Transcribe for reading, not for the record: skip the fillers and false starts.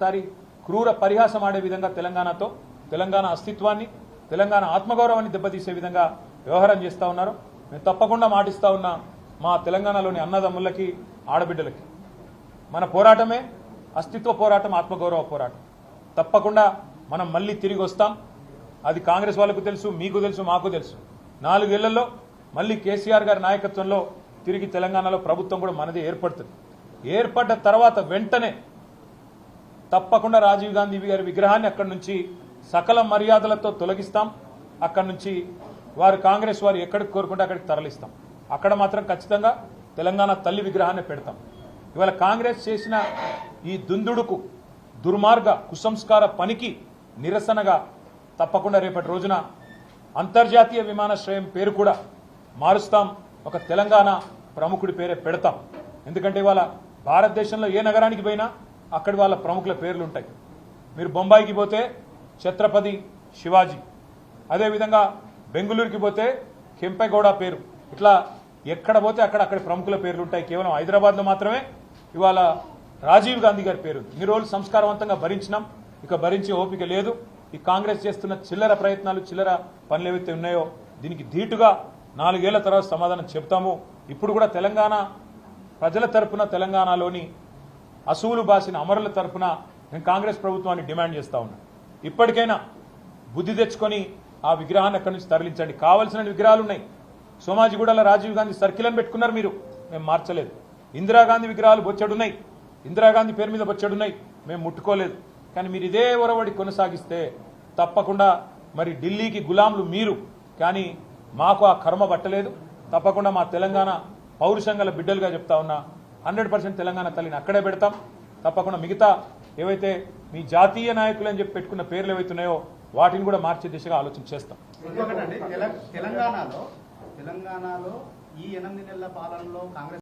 సారి క్రూర పరిహాసం ఆడే విధంగా తెలంగాణతో తెలంగాణ అస్తిత్వాన్ని తెలంగాణ ఆత్మగౌరవాన్ని దెబ్బతీసే విధంగా వ్యవహారం చేస్తూ ఉన్నారు. మేము తప్పకుండా మాటిస్తా ఉన్నా మా తెలంగాణలోని అన్నదమ్ములకి ఆడబిడ్డలకి మన పోరాటమే అస్తిత్వ పోరాటం, ఆత్మగౌరవ పోరాటం. తప్పకుండా మనం మళ్ళీ తిరిగి వస్తాం. అది కాంగ్రెస్ వాళ్ళకు తెలుసు, మీకు తెలుసు, మాకు తెలుసు. 4 ఏళ్లలో మళ్ళీ కేసీఆర్ గారి నాయకత్వంలో తిరిగి తెలంగాణలో ప్రభుత్వం కూడా మనది ఏర్పడుతుంది. ఏర్పడ్డ తర్వాత వెంటనే తప్పకుండా రాజీవ్ గాంధీ గారి విగ్రహాన్ని అక్కడి నుంచి సకల మర్యాదలతో తొలగిస్తాం. అక్కడి నుంచి వారు కాంగ్రెస్ వారు ఎక్కడికి కోరుకుంటే అక్కడికి తరలిస్తాం. అక్కడ మాత్రం ఖచ్చితంగా తెలంగాణ తల్లి విగ్రహాన్ని పెడతాం. ఇవాళ కాంగ్రెస్ చేసిన ఈ దుందుడుకు, దుర్మార్గ కుసంస్కార పనికి నిరసనగా తప్పకుండా రేపటి రోజున అంతర్జాతీయ విమానాశ్రయం పేరు కూడా మారుస్తాం. ఒక తెలంగాణ ప్రముఖుడి పేరే పెడతాం. ఎందుకంటే ఇవాళ భారతదేశంలో ఏ నగరానికి పోయినా అక్కడి వాళ్ళ ప్రముఖుల పేర్లు ఉంటాయి. మీరు బొంబాయికి పోతే ఛత్రపతి శివాజీ, అదేవిధంగా బెంగళూరుకి పోతే కెంపెగౌడ పేరు, ఇట్లా ఎక్కడ పోతే అక్కడి ప్రముఖుల పేర్లు ఉంటాయి. కేవలం హైదరాబాద్లో మాత్రమే ఇవాళ రాజీవ్ గాంధీ గారి పేరు. ఇన్ని రోజులు సంస్కారవంతంగా భరించినాం, ఇక భరించే ఓపిక లేదు. ఈ కాంగ్రెస్ చేస్తున్న చిల్లర ప్రయత్నాలు, చిల్లర పనులు ఏవైతే ఉన్నాయో దీనికి ధీటుగా 4 ఏళ్ల తర్వాత సమాధానం చెప్తాము. ఇప్పుడు కూడా తెలంగాణ ప్రజల తరపున, తెలంగాణలోని అసూలు బాసిన అమరుల తరపున నేను కాంగ్రెస్ ప్రభుత్వాన్ని డిమాండ్ చేస్తా ఉన్నా. ఇప్పటికైనా బుద్ధి తెచ్చుకొని ఆ విగ్రహాన్ని అక్కడి నుంచి తరలించండి. కావాల్సిన విగ్రహాలు ఉన్నాయి. సోమాజిగూడలో రాజీవ్ గాంధీ సర్కిల్ అని పెట్టుకున్నారు మీరు, మేము మార్చలేదు. ఇందిరాగాంధీ విగ్రహాలు బొచ్చెడున్నాయి, ఇందిరాగాంధీ పేరు మీద బొచ్చెడున్నాయి, మేము ముట్టుకోలేదు. కానీ మీరు ఇదే ఒరవడి కొనసాగిస్తే తప్పకుండా మరి ఢిల్లీకి గులాంలు మీరు, కానీ మాకు ఆ కర్మ పట్టలేదు. తప్పకుండా మా తెలంగాణ పౌరుషంగల బిడ్డలుగా చెప్తా ఉన్నా 100% తెలంగాణ తల్లిని అక్కడే పెడతాం. తప్పకుండా మిగతా ఏవైతే మీ జాతీయ నాయకులు అని చెప్పి పెట్టుకున్న పేర్లు ఏవైతున్నాయో వాటిని కూడా మార్చే దిశగా ఆలోచన చేస్తాం. తెలంగాణలో ఈ 8 నెలల పాలనలో కాంగ్రెస్